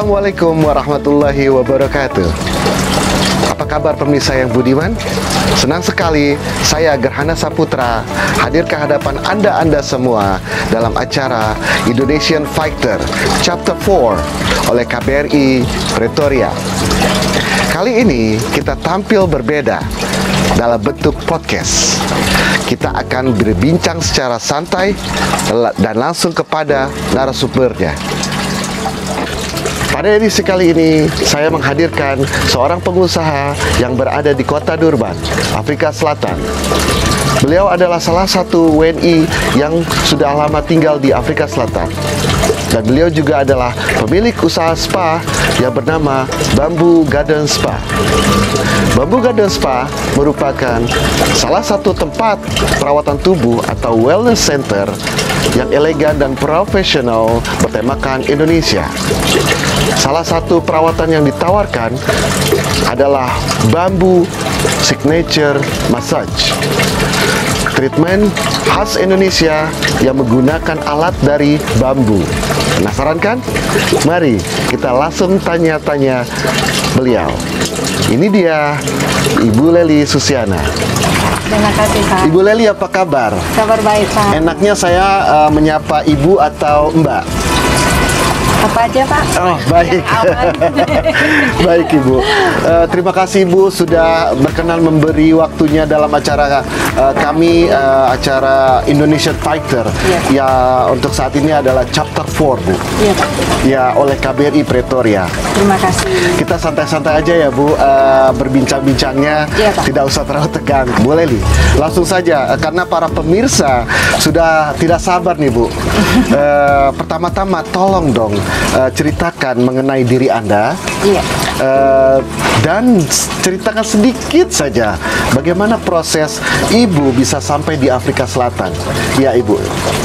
Assalamualaikum warahmatullahi wabarakatuh. Apa kabar pemirsa yang budiman? Senang sekali saya Gerhana Saputra hadir ke hadapan Anda semua dalam acara Indonesian Fighter Chapter 4 oleh KBRI Pretoria. Kali ini kita tampil berbeda dalam bentuk podcast. Kita akan berbincang secara santai dan langsung kepada narasumbernya. Pada edisi kali ini, saya menghadirkan seorang pengusaha yang berada di kota Durban, Afrika Selatan. Beliau adalah salah satu WNI yang sudah lama tinggal di Afrika Selatan. Dan beliau juga adalah pemilik usaha spa yang bernama Bamboo Garden Spa. Bamboo Garden Spa merupakan salah satu tempat perawatan tubuh atau wellness center yang elegan dan profesional bertemakan Indonesia. Salah satu perawatan yang ditawarkan adalah Bamboo Signature Massage. Treatment khas Indonesia yang menggunakan alat dari bambu. Penasaran kan? Mari kita langsung tanya-tanya beliau. Ini dia Ibu Lely Susiana. Terima kasih, Pak. Ibu Lely, apa kabar? Kabar baik, Pak. Enaknya saya menyapa Ibu atau Mbak? Apa aja, Pak? Oh, baik. Baik, Ibu. Terima kasih, Ibu, sudah berkenan memberi waktunya dalam acara kami, acara Indonesian Fighter. Ya, untuk saat ini adalah Chapter 4, Bu. Iya, Pak. Ya, oleh KBRI Pretoria. Terima kasih. Kita santai-santai aja ya, Bu, berbincang-bincangnya. Iya, Pak. Tidak usah terlalu tegang. Boleh, Li. Langsung saja, karena para pemirsa sudah tidak sabar nih, Bu. Pertama-tama, tolong dong ceritakan mengenai diri Anda. Iya. Dan ceritakan sedikit saja bagaimana proses Ibu bisa sampai di Afrika Selatan. Ya, Ibu,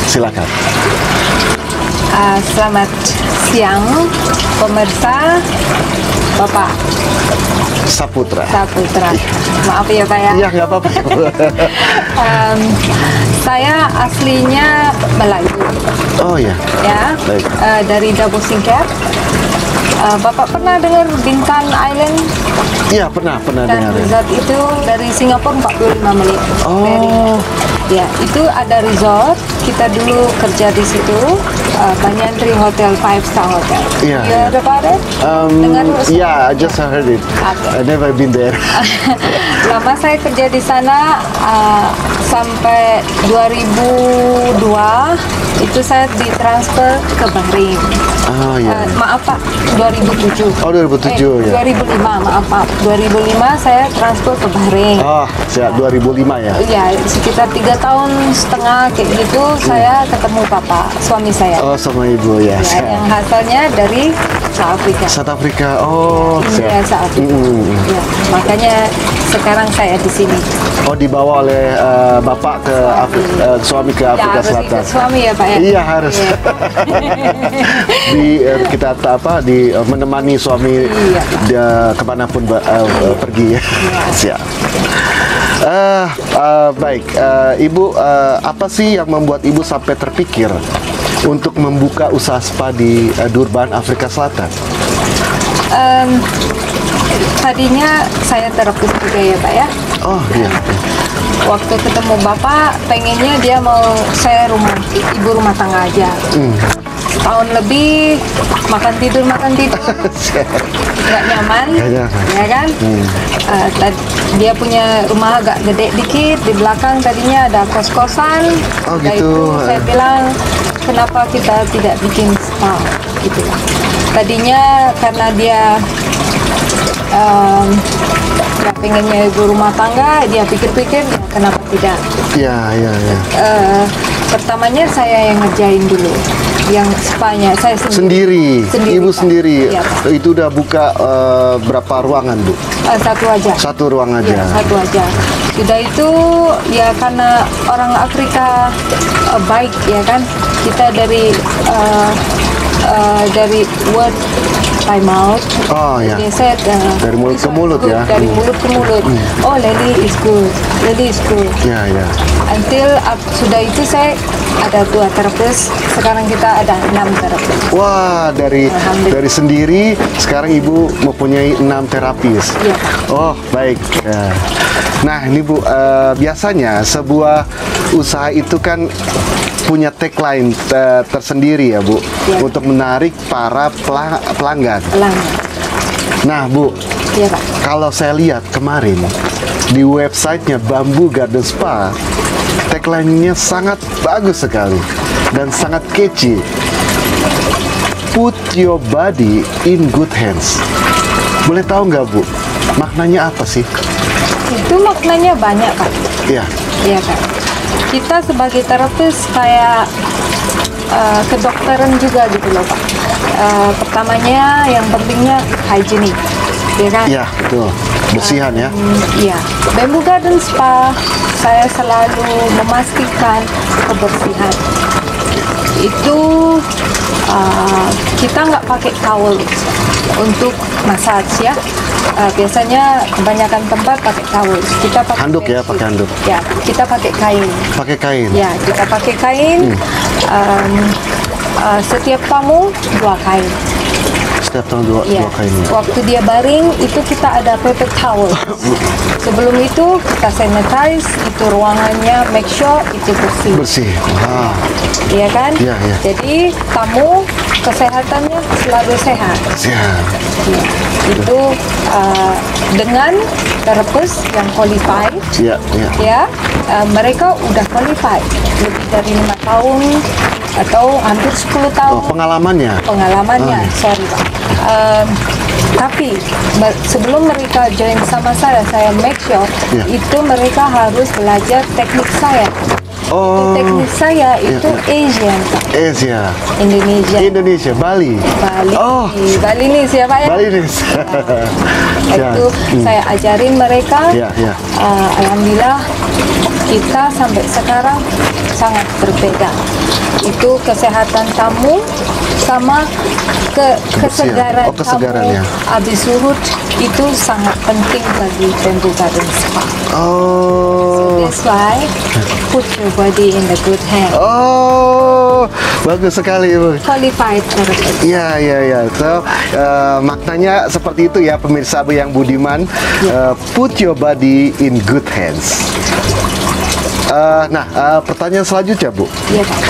silakan. Selamat siang, pemirsa, Bapak Saputra. Maaf ya, Pak ya. Iya, nggak apa-apa. Saya aslinya Melayu. Oh ya. Ya. Baik. Dari Double Singkat. Bapak pernah dengar Bintan Island? Iya, pernah Dan dengar. resort itu dari Singapura 45 menit. Oh. Ya, itu ada resort. Kita dulu kerja di situ. Banyak dari hotel 5-star hotel. Iya, You iya. heard about it? Dengar Yeah, I just heard it. Okay. I never been there. Lama saya kerja di sana sampai 2002. Itu saya ditransfer ke Bahrain. Oh ya. Maaf, Pak, 2007. Oh, 2007 ya. 2005, maaf. 2005 saya transfer ke Bahrain. Oh, siap, 2005 ya. Ya, sekitar 3,5 tahun kayak gitu saya ketemu Bapak, suami saya. Oh, sama Ibu ya. Ya, Siap. yang hasilnya dari South Africa. South Africa. Oh, India, siap. South Africa. Ya, makanya sekarang saya di sini. Oh, dibawa oleh Bapak ke suami ke Afrika Ya, harus Selatan. ikut suami ya, Pak ya. Iya, harus. Iya. Kita menemani suami Iya. dia kemanapun pergi ya. Siap. Baik, Ibu, apa sih yang membuat Ibu sampai terpikir untuk membuka usaha spa di Durban, Afrika Selatan? Tadinya saya terapis juga ya, Pak ya. Oh iya. Waktu ketemu Bapak, pengennya dia mau saya ibu rumah tangga aja. Setahun lebih makan tidur nggak nyaman, ya kan? Dia punya rumah agak gede dikit di belakang, tadinya ada kos-kosan. Oh, Dari gitu. itu saya bilang, kenapa kita tidak bikin spa gitu. Tadinya karena dia nggak pengennya ibu rumah tangga, dia pikir-pikir kenapa tidak. Iya. Pertamanya saya yang ngerjain dulu, yang spanya saya Sendiri. Ibu Pak. sendiri. Iya, Pak. Itu udah buka berapa ruangan, Bu? Satu aja. Satu ruang aja. Ya, satu aja. Sudah itu ya karena orang Afrika baik ya kan. Kita dari word by mouth. Oh ya. Dia said, Dari mulut this ke one mulut is good. ya. Dari mulut ke mulut. Oh, Lely is good. Lely is good. Ya. until sudah itu saya ada 2 terapis, sekarang kita ada 6 terapis. Wah, dari sendiri sekarang Ibu mempunyai 6 terapis. Iya. Oh, baik. Nah, ini Bu, biasanya sebuah usaha itu kan punya tagline tersendiri ya Bu, Iya. untuk menarik para pelanggan. Nah Bu, Iya Pak. kalau saya lihat kemarin di websitenya Bamboo Garden Spa, tagline-nya sangat bagus sekali dan sangat catchy. Put your body in good hands. Boleh tahu nggak Bu, maknanya apa sih? Itu maknanya banyak Pak. Iya. Iya Pak. Kita sebagai terapis kayak kedokteran juga gitu loh Pak. Pertamanya yang pentingnya hygienik, ya kan? Iya, betul. Bersihan ya. Iya. Bamboo Garden Spa saya selalu memastikan kebersihan. Itu kita nggak pakai towel untuk massage ya. Biasanya kebanyakan tempat pakai towel. Kita pakai Handuk ya, pakai handuk. Ya, kita pakai kain. Pakai kain. Ya, kita pakai kain. Setiap tamu 2 kain. Setiap tahun dua kain. Waktu dia baring itu kita ada paper towel. Sebelum itu kita sanitize itu ruangannya, make sure itu bersih. Bersih. Wah. Iya kan? Iya, iya. Jadi tamu kesehatannya selalu sehat. Siap. Ya. Itu dengan terapis yang qualified. Iya, iya. Ya, mereka udah qualified lebih dari 5 tahun atau hampir 10 tahun. Oh, pengalamannya. Sorry Pak. Tapi sebelum mereka join sama saya make sure Ya. itu mereka harus belajar teknik saya. Oh, Teknik saya itu Asian Pak. Asia. Indonesia. Indonesia, Bali. Bali. Oh. Bali nih siapa ya? Bali nih. Ya. Itu saya ajarin mereka. Ya, ya. Alhamdulillah kita sampai sekarang sangat berbeda. Itu kesehatan tamu sama kesegaran Oh, kesegarannya. tamu habis surut itu sangat penting bagi Bamboo Garden Spa. Oh. That's why put your body in the good hand. Oh, bagus sekali Ibu. Qualified therapist. Ya, ya, ya. So, maknanya seperti itu ya pemirsa yang budiman. Put your body in good hands. Pertanyaan selanjutnya Bu. Iya Pak.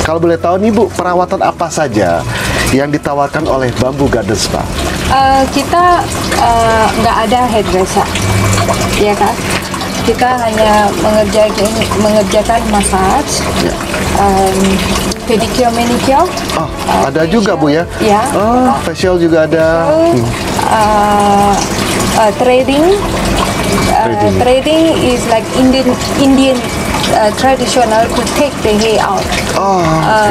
Kalau boleh tahu nih Bu, perawatan apa saja yang ditawarkan oleh Bamboo Garden Spa? Kita nggak ada hairdresser, ya kan? Kita hanya mengerjakan massage, pedicure, manicure. Oh, ada juga Bu ya? Ya. Oh, facial juga ada. Trading. Trading is like Indian traditional to take the hair out. Oh,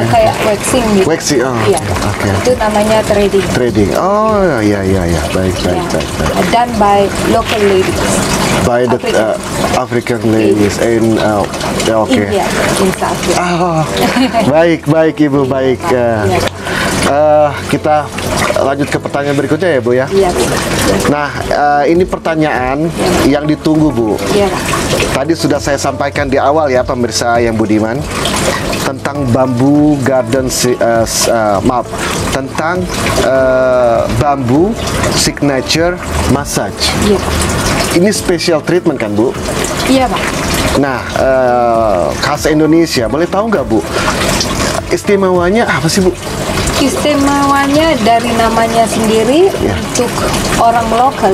Kayak waxing gitu. waxing. Oh, Iya. oke. Itu namanya trading. Trading. Oh, ya, ya, ya. Baik, baik, Ya. baik, baik. Done by local ladies. By the African ladies in oke. India, in South Africa. Ah, baik, baik Ibu, baik. Kita lanjut ke pertanyaan berikutnya ya Bu ya. Iya. Nah, ini pertanyaan yang ditunggu Bu. Iya. Tadi sudah saya sampaikan di awal ya pemirsa yang budiman tentang Bamboo Garden tentang bambu signature massage. Iya. Ini special treatment kan Bu? Iya Pak. Nah, khas Indonesia, boleh tahu nggak Bu? Istimewanya apa sih Bu? Istimewanya dari namanya sendiri Ya. untuk orang lokal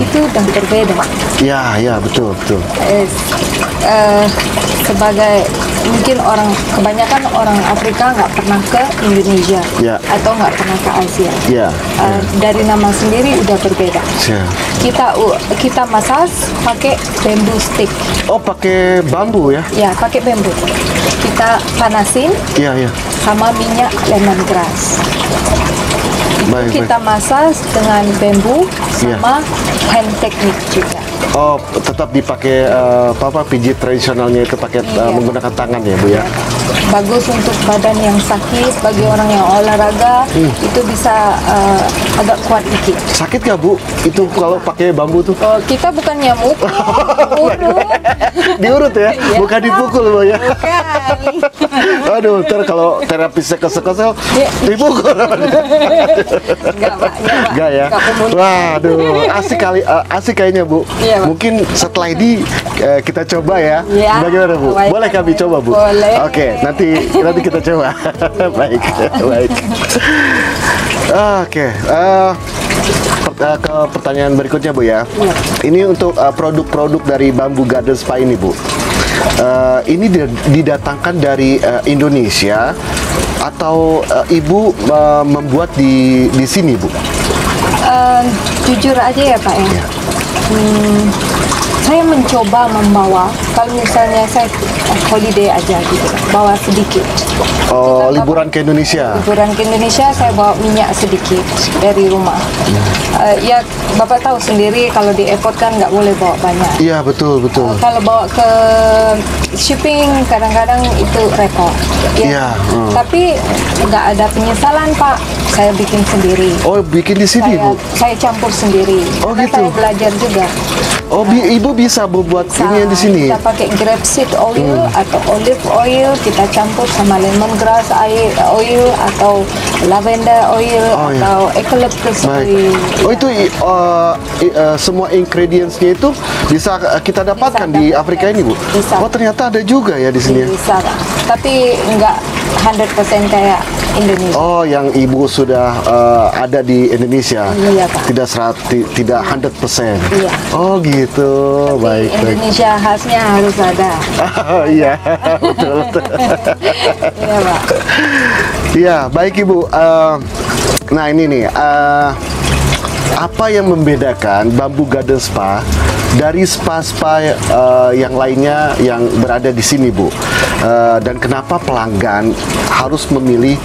itu udah berbeda. Ya, ya, betul, betul. Sebagai mungkin kebanyakan orang Afrika nggak pernah ke Indonesia Ya. atau nggak pernah ke Asia. Ya, Dari nama sendiri udah berbeda. ya. Kita massage pakai bamboo stick. Oh, pakai bambu ya? Ya, pakai bambu. Kita panasin Iya, iya. sama minyak lemongrass. Baik, Kita massage dengan bambu Iya. sama hand technique juga. Oh, tetap dipakai pijit tradisionalnya itu pakai menggunakan tangan ya, Bu ya. Bagus untuk badan yang sakit, bagi orang yang olahraga itu bisa agak kuat dikit. Sakit nggak, Bu? Itu kalau pakai bambu tuh? Oh, kita bukannya mukul, urut. Diurut ya, Iya. bukan dipukul, Bu ya. Bukan. Aduh, ntar kalau terapisnya kesel-kesel, dipukul. Enggak, Pak. Enggak ya? Enggak umum. Waduh, asik kali, asik kayaknya, Bu. Iya, Pak. Mungkin setelah ini kita coba ya. Iya. Bagaimana, Bu? Baik, Boleh kami baik. coba, Bu? Boleh. Oke, nanti kita coba. Baik, baik. Oke, ke pertanyaan berikutnya, Bu ya. Iya. Ini untuk produk-produk dari Bamboo Garden Spa ini, Bu. Ini didatangkan dari Indonesia atau Ibu membuat di sini, Bu? Jujur aja ya, Pak ya. Saya mencoba membawa, kalau misalnya saya holiday aja gitu, bawa sedikit. Oh, Kita liburan ke Indonesia. Liburan ke Indonesia, saya bawa minyak sedikit dari rumah. Ya, Bapak tahu sendiri kalau di airport kan nggak boleh bawa banyak. Iya, betul, betul. Kalau bawa ke shipping kadang-kadang itu repot. Iya, Tapi nggak ada penyesalan, Pak. Saya bikin sendiri. Oh, bikin di sini, Bu? Saya campur sendiri. Oh, Karena gitu. saya belajar juga. Oh, Ibu bisa buat ini yang di sini? Kita pakai grapeseed oil atau olive oil, kita campur sama lemongrass oil atau lavender oil Oh, iya. atau eucalyptus oil. Baik. Oh, itu semua ingredients-nya itu bisa kita dapatkan Bisa di dapatkan. Afrika ini, Bu? Bisa. Oh, ternyata ada juga ya di sini. Bisa, Pak. Tapi nggak 100% kayak Indonesia. Oh, yang Ibu sudah ada di Indonesia. Iya, Pak. Tidak 100%. Iya. Oh, gitu. Tapi Baik, baik. Indonesia khasnya harus ada. Oh, iya, betul, betul. Iya, Pak. Iya, baik, Ibu. Nah, ini nih, apa yang membedakan Bamboo Garden Spa dari spa-spa yang lainnya yang berada di sini, Bu? Dan kenapa pelanggan harus memilih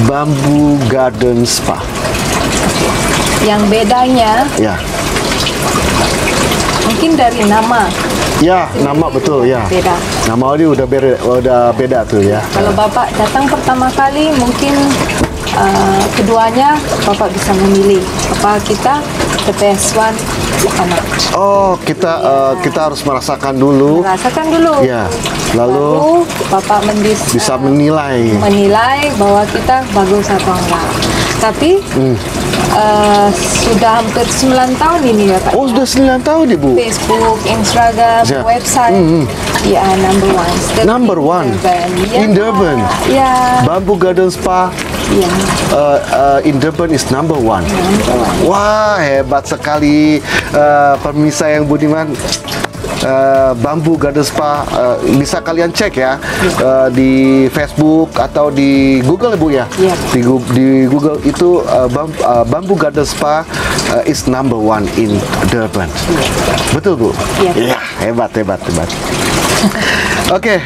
Bamboo Garden Spa? Yang bedanya Ya, mungkin dari nama. ya, nama betul ya. Beda. Nama ini udah beda tuh ya. Kalau Bapak datang pertama kali, mungkin keduanya Bapak bisa memilih apa kita the best one mana. Oh, kita harus merasakan dulu. Rasakan dulu. Ya, lalu Bapak bisa menilai. menilai bahwa kita bagus atau enggak. Tapi sudah hampir 9 tahun ini ya, Pak. Oh, sudah 9 tahun, Ibu. Facebook, Instagram, Ya. website, ya number one. Number one? In Durban? Ya, Bamboo Garden Spa ya. in Durban is number one. Number one. Wah, hebat sekali pemirsa yang budiman. Bamboo Garden Spa bisa kalian cek ya di Facebook atau di Google, Bu ya. Iya. Di Google itu Bamboo Garden Spa is number one in Durban. Betul, Bu? Iya. Iya, hebat. Oke,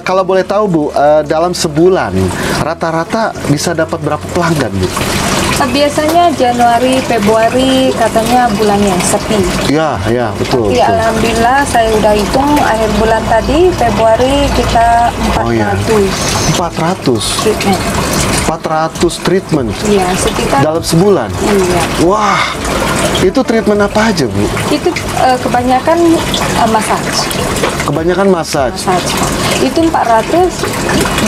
kalau boleh tahu, Bu, dalam sebulan rata-rata bisa dapat berapa pelanggan, Bu? Biasanya Januari, Februari katanya bulan yang sepi. Ya, betul. Tapi alhamdulillah saya udah hitung akhir bulan tadi Februari kita 400 Oh, iya. 400 treatment. 400 treatment Iya, sekitar. dalam sebulan. Iya. Wah, itu treatment apa aja, Bu? Itu kebanyakan massage. Kebanyakan massage. Massage. Itu 400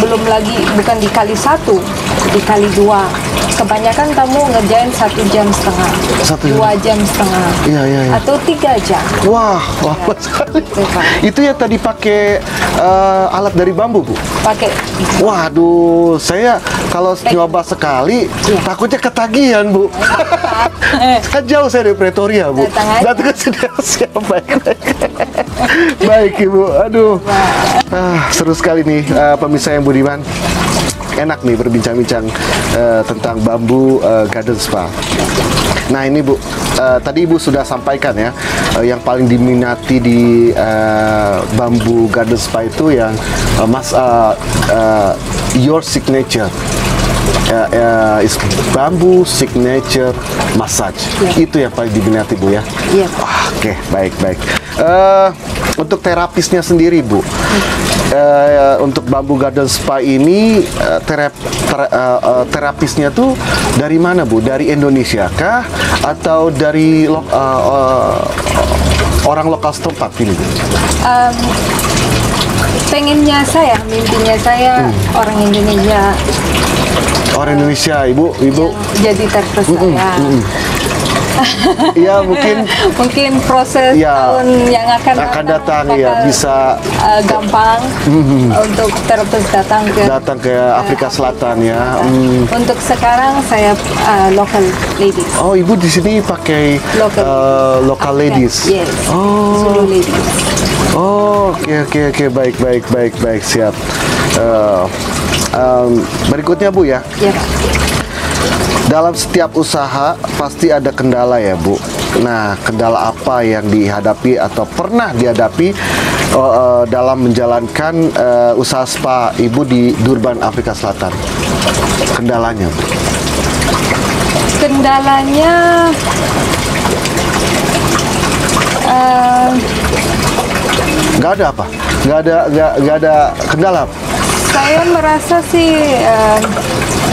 belum lagi bukan dikali 1, dikali 2. Kebanyakan kamu ngerjain 1,5 jam, 2 jam setengah, Iya. atau 3 jam. Wah, lama sekali. Itu, Pak. Itu yang tadi pakai alat dari bambu, Bu? Pakai Waduh, saya kalau nyoba sekali Iya. takutnya ketagihan, Bu. Kan jauh saya dari Pretoria, Bu. Datang aja. Datang ke sini. Siap, baik. Baik, Ibu. Aduh. Seru sekali nih pemirsa yang budiman. Enak nih berbincang-bincang tentang Bamboo Garden Spa. Nah, ini, Bu, tadi Ibu sudah sampaikan ya, yang paling diminati di Bamboo Garden Spa itu yang your signature. is bamboo signature massage. Ya. Itu yang paling diminati Bu ya. Iya. Oke, baik. Untuk terapisnya sendiri Bu, untuk Bamboo Garden Spa ini terapisnya tuh dari mana Bu? Dari Indonesia kah atau dari orang lokal setempat ini Bu? Pengennya saya, mimpinya saya orang Indonesia. Orang Indonesia, Ibu. Jadi terpesaya. Ya mungkin proses ya, tahun yang akan datang bakal, ya bisa gampang untuk terus datang ke Afrika Selatan ya. Untuk sekarang saya local ladies. Oh, Ibu di sini pakai local ladies. Yes. Oh. Zulu ladies. Oh, oke, baik, siap. Berikutnya Bu ya. Ya, Pak. Dalam setiap usaha pasti ada kendala ya Bu. Nah, kendala apa yang dihadapi atau pernah dihadapi dalam menjalankan usaha spa Ibu di Durban, Afrika Selatan? Kendalanya Bu? Kendalanya Nggak ada apa? Nggak ada kendala? saya merasa sih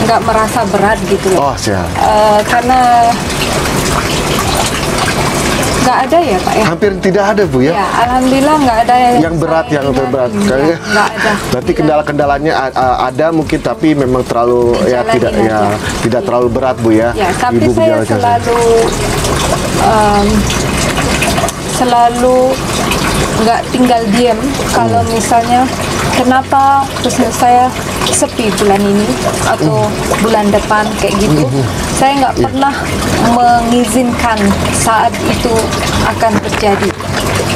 nggak merasa berat gitu loh. Oh, siap. Karena nggak ada ya Pak ya. Hampir tidak ada Bu ya? Ya, alhamdulillah nggak ada Yang berat, yang terberat. Kayaknya Nggak ada. berarti kendala-kendalanya ada mungkin, tapi memang terlalu tidak terlalu berat Bu ya. Ya, tapi Ibu saya menjalankan. selalu nggak tinggal diam kalau misalnya kenapa bisnis saya sepi bulan ini atau bulan depan kayak gitu. Saya nggak pernah mengizinkan saat itu akan terjadi.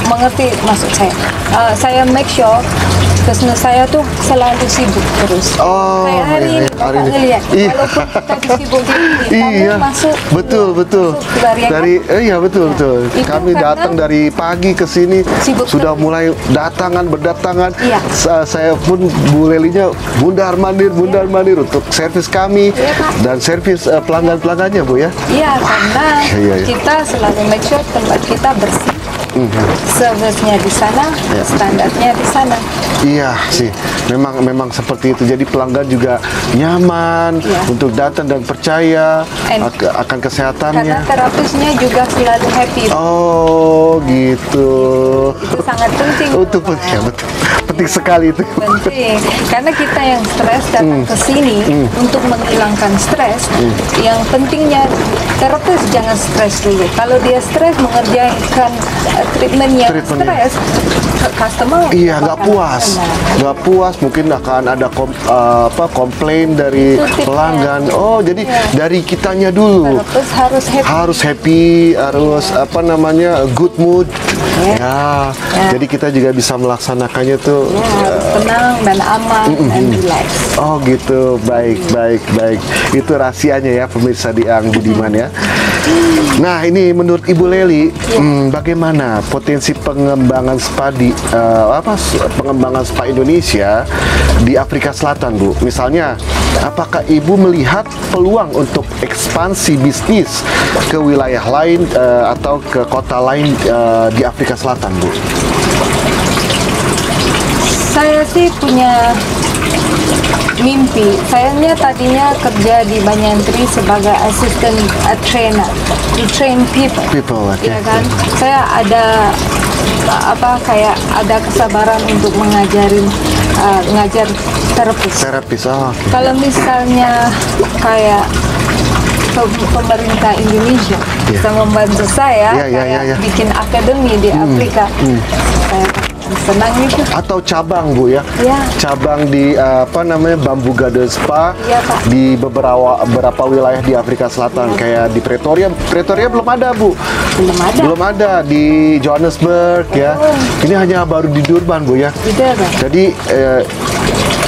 Mengerti maksud saya? Saya make sure bisnis saya tuh selalu sibuk terus. Oh, kayak hari ini Bapak ngeliat, walaupun kita sibuk gini, kamu masuk betul. Iya betul. Itu Kami karena datang dari pagi ke sini sibuk sudah mulai berdatangan. Iya. Saya pun Bu Lelinya bundar mandir untuk servis kami Iya, Pak. dan servis pelanggan-pelanggannya Bu ya. Iya, karena Iya. kita selalu make sure tempat kita bersih. Service-nya di sana, standarnya di sana. Iya sih, memang seperti itu. Jadi pelanggan juga nyaman untuk datang dan percaya akan Karena kesehatannya. terapisnya juga selalu happy. Oh gitu. Itu sangat penting. Itu penting, betul. Penting sekali itu. Penting, karena kita yang stres datang ke sini untuk menghilangkan stres. Yang pentingnya terapis jangan stres dulu. Kalau dia stres mengerjakan treatmentnya stres, customer Nggak puas. Mungkin akan ada komplain dari pelanggan. Oh, jadi dari kitanya dulu terapis harus happy. harus good mood. Jadi kita juga bisa melaksanakannya tuh. Harus tenang dan aman dan relax. Oh gitu, baik. Itu rahasianya ya pemirsa Diang Budiman ya. Nah ini menurut Ibu Leli, bagaimana potensi pengembangan pengembangan spa Indonesia di Afrika Selatan Bu? Misalnya, apakah Ibu melihat peluang untuk ekspansi bisnis ke wilayah lain atau ke kota lain di Afrika Selatan Bu? Saya sih punya mimpi. Sayangnya tadinya kerja di Banyantri sebagai assistant trainer, to train people. Okay. Ya kan? Saya ada kayak ada kesabaran untuk ngajar terapis. Kalau misalnya kayak pemerintah Indonesia bisa membantu saya bikin akademi di Afrika, saya senang itu. Atau cabang Bu ya? Ya. Cabang di Bamboo Garden Spa di beberapa wilayah di Afrika Selatan, kayak di Pretoria belum ada Bu. Belum ada di Johannesburg ya. Ini hanya baru di Durban Bu ya. Di Durban. Jadi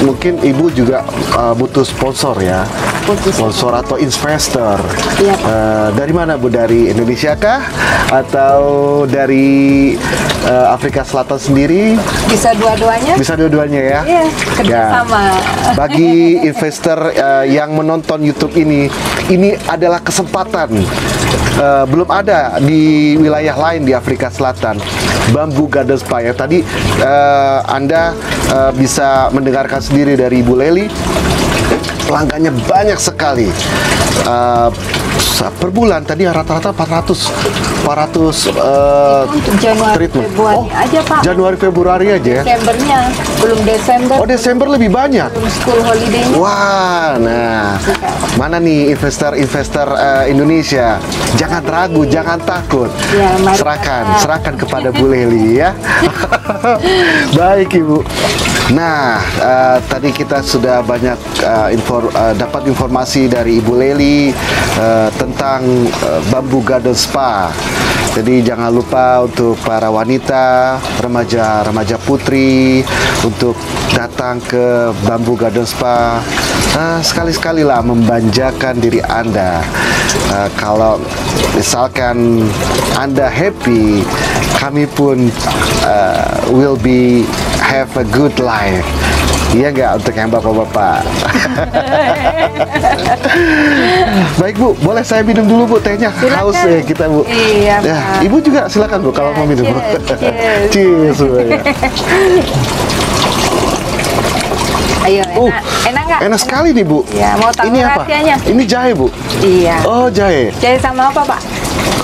mungkin Ibu juga butuh sponsor ya. fokus di situ. Sponsor atau investor. Iya, Pak. Dari mana Bu? Dari Indonesia kah? Atau dari Afrika Selatan sendiri? Bisa dua-duanya. Bisa dua-duanya ya? Iya, kerjasama. Bagi investor yang menonton YouTube ini adalah kesempatan. Belum ada di wilayah lain di Afrika Selatan. Bamboo Garden Spa ya. Tadi Anda bisa mendengarkan sendiri dari Ibu Lely. Pelanggannya banyak sekali. Per bulan tadi rata-rata 400 Untuk Januari treatment. Februari aja, Pak. Januari Februari aja ya. Desembernya belum Desember. Oh, Desember lebih banyak. Belum school holiday-nya. Wah, nah, mana nih investor-investor Indonesia? Jangan ragu, jangan takut. Ya, mari serahkan kepada Bu Lely ya. Baik Ibu. Nah, tadi kita sudah banyak dapat informasi dari Ibu Lely tentang Bamboo Garden Spa. Jadi jangan lupa untuk para wanita, remaja putri untuk datang ke Bamboo Garden Spa. Sekali-sekali lah membanjakan diri Anda. Kalau misalkan Anda happy, kami pun will be have a good life. Iya nggak untuk yang bapak-bapak? Baik Bu, boleh saya minum dulu Bu tehnya? Silakan. Haus ya kita Bu. Iya, Ya, Pak. Ibu juga silakan Bu kalau mau minum. cheers. Cheers Bu, ya. Ayo, enak nggak? Enak sekali nih Bu. Ya, mau tahu Ini apa? rahasianya? Ini jahe Bu. Iya. Oh jahe. Jadi sama apa, Pak?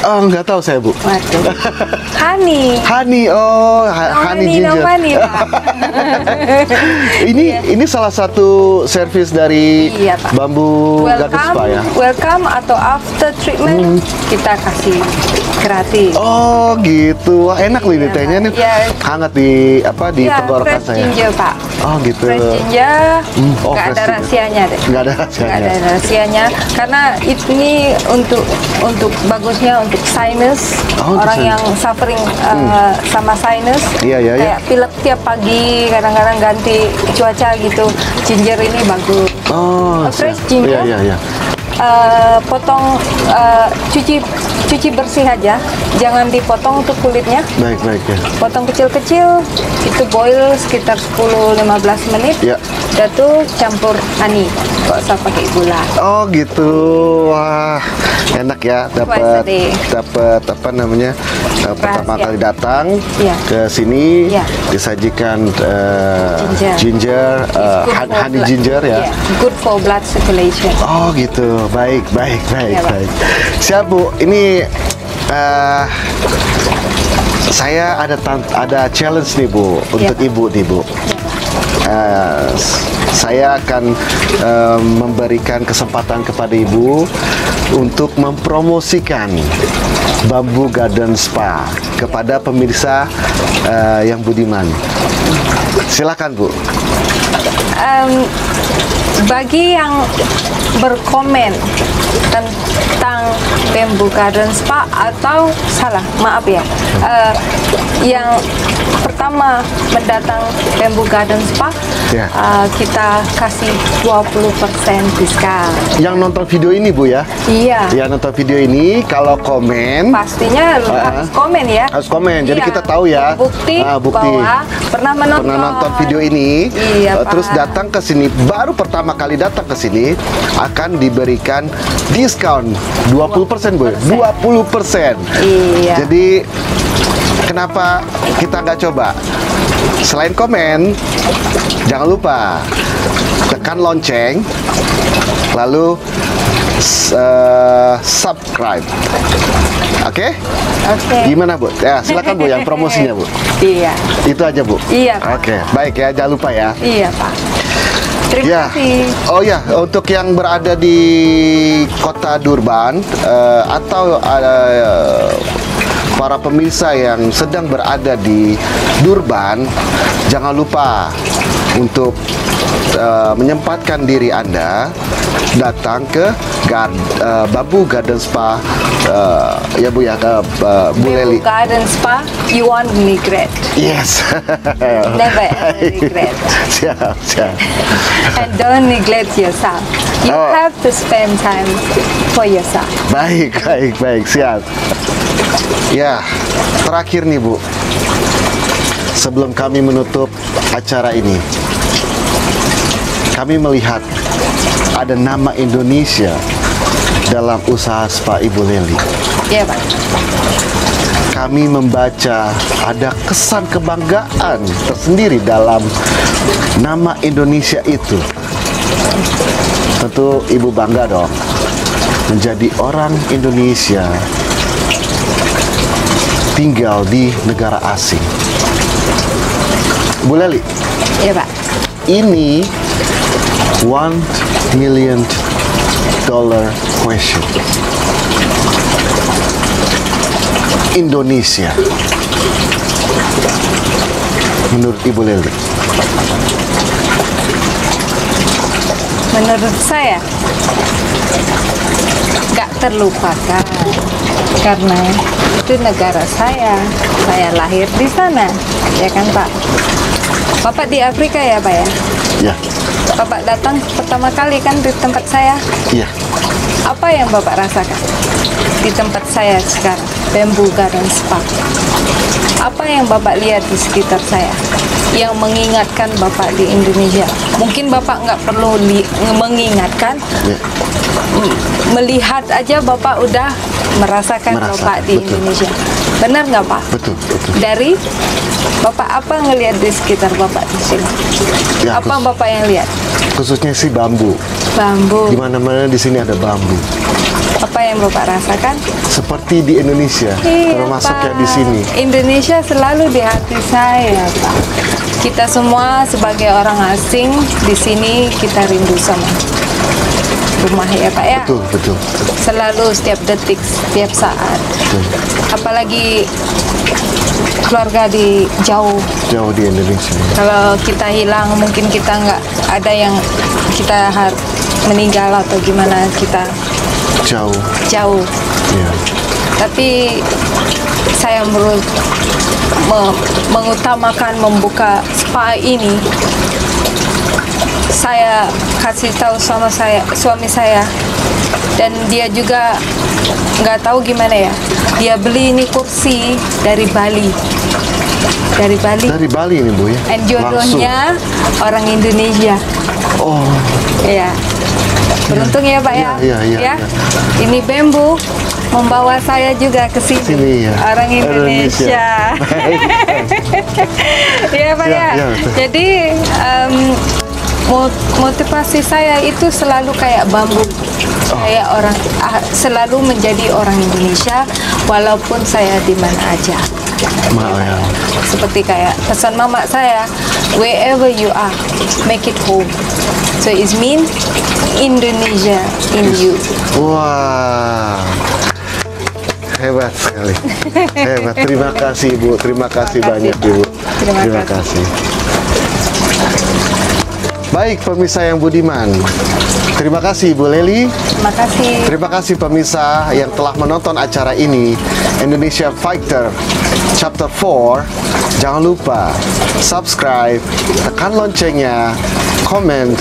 Nggak tahu saya Bu. Waduh. Honey. Honey, honey ginger. Honey, Pak. Ini salah satu servis dari Iya, Pak. Bamboo Garden Spa ya. Welcome atau after treatment kita kasih gratis. Oh gitu, wah enak loh ini Iya, tehnya nih, iya. hangat di Ya, tenggorokan fresh saya. ginger, Pak. Oh gitu. Fresh ginger, oh, nggak fresh ada ginger. rahasianya deh. Nggak ada Nggak rahasianya. ada rahasianya, karena ini untuk bagusnya untuk sinus, Oh, untuk orang sinus. yang suffering sama sinus, Iya, iya, iya. kayak pilek tiap pagi, kadang-kadang ganti cuaca gitu. Ginger ini bagus. Oh, Fresh siap. ginger. Iya, iya, iya. Potong, cuci bersih aja, jangan dipotong untuk kulitnya. Baik, baik ya. Potong kecil-kecil, itu boil sekitar 10-15 menit. Ya. Udah tuh campur honey, nggak usah pakai gula. Oh gitu, wah enak ya, Twice a day. dapat apa namanya, pertama Rahasia. kali datang Iya. ke sini Iya. disajikan Ginger. It's good for honey blood. ginger ya. Yeah, good for blood circulation. Oh gitu, baik, baik, baik, Iya, Pak. baik. Siap Bu, ini saya ada challenge nih Bu untuk Pak. Ibu nih Bu. Saya akan memberikan kesempatan kepada Ibu untuk mempromosikan Bamboo Garden Spa kepada pemirsa yang budiman. Silakan Bu. Bagi yang berkomen tentang Bamboo Garden Spa atau maaf ya, yang pertama mendatang Bamboo Garden Spa, Ya. kita kasih 20% diskon. Yang nonton video ini Bu ya. Iya. Yang nonton video ini kalau komen Pastinya harus komen ya. harus komen. Jadi Iya. kita tahu ya. Bukti, bukti. bahwa pernah menonton video ini. Iya, Terus Pak. datang ke sini, baru pertama kali datang ke sini akan diberikan diskon 20% Bu. 20%. Iya. Jadi kenapa kita nggak coba? Selain komen, jangan lupa tekan lonceng, lalu subscribe. Oke? Oke. Gimana Bu? Ya, silakan Bu yang promosinya Bu. Iya. Itu aja Bu. Iya, Pak. Oke, baik ya, jangan lupa ya. Iya, Pak. Terima Ya. kasih. Oh ya, untuk yang berada di Kota Durban atau para pemirsa yang sedang berada di Durban, jangan lupa untuk menyempatkan diri Anda datang ke Bamboo Garden Spa Ya Bu ya, Bu Lely. Bamboo Garden Spa, you won't regret. Yes. Never ever regret. Siap, siap. And don't neglect yourself. You Oh. have to spend time for yourself. Baik, baik, baik, siap. Ya, terakhir nih Bu. Sebelum kami menutup acara ini, kami melihat ada nama Indonesia dalam usaha spa Ibu Lely. Ya Pak. Kami membaca ada kesan kebanggaan tersendiri dalam nama Indonesia itu. Tentu Ibu bangga dong menjadi orang Indonesia tinggal di negara asing. Bu Lely, Ya Pak. ini $1 million question. Indonesia menurut Ibu Lely. Menurut saya nggak terlupakan karena itu negara saya lahir di sana, ya kan Pak? Bapak di Afrika ya Pak ya? Ya, Bapak datang pertama kali kan di tempat saya, iya. apa yang Bapak rasakan di tempat saya sekarang, Bamboo Garden Spa? Apa yang Bapak lihat di sekitar saya yang mengingatkan Bapak di Indonesia? Mungkin Bapak nggak perlu mengingatkan, Ya. melihat aja Bapak udah merasakan Merasa, Bapak di betul. Indonesia. Benar nggak Pak? Betul, betul. Dari Bapak apa ngelihat di sekitar Bapak di sini? Ya, Apa Bapak yang lihat? Khususnya sih bambu. Bambu. Di mana-mana di sini ada bambu. Apa yang Bapak rasakan? Seperti di Indonesia, termasuk Pak. ya di sini. Indonesia selalu di hati saya, Pak. Kita semua sebagai orang asing di sini kita rindu sama rumah ya, Pak ya. Betul, betul. Selalu setiap detik, setiap saat. Betul. Apalagi keluarga di jauh. Jauh di Indonesia. Kalau kita hilang, mungkin kita nggak ada yang kita meninggal atau gimana, kita Jauh. jauh. Ya. Tapi saya mengutamakan membuka spa ini. Saya kasih tahu sama suami saya, dan dia juga nggak tahu gimana ya. Dia beli ini kursi dari Bali. Dari Bali. Dari Bali ini Bu ya. And jodohnya orang Indonesia. Oh, Ya. Beruntung ya Pak ya. Iya. Ini bambu membawa saya juga ke sini. Sini, ya. Orang Indonesia. Iya Pak ya. Ya, betul. Jadi motivasi saya itu selalu kayak bambu. Saya selalu menjadi orang Indonesia walaupun saya di mana aja. mau ya. Seperti kayak pesan mama saya, wherever you are, make it home. So it means Indonesia in you. Wah. Hebat sekali. Hebat. Terima kasih Bu. Terima kasih banyak Ibu. Terima kasih. Baik pemirsa yang budiman. Terima kasih Bu Lely. Terima kasih. Terima kasih pemirsa yang telah menonton acara ini, Indonesia Fighter Chapter 4. Jangan lupa subscribe, tekan loncengnya, comment,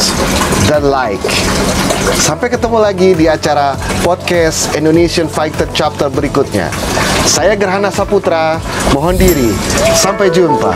dan like. Sampai ketemu lagi di acara podcast Indonesian Fighter Chapter berikutnya. Saya Gerhana Saputra, mohon diri. Sampai jumpa.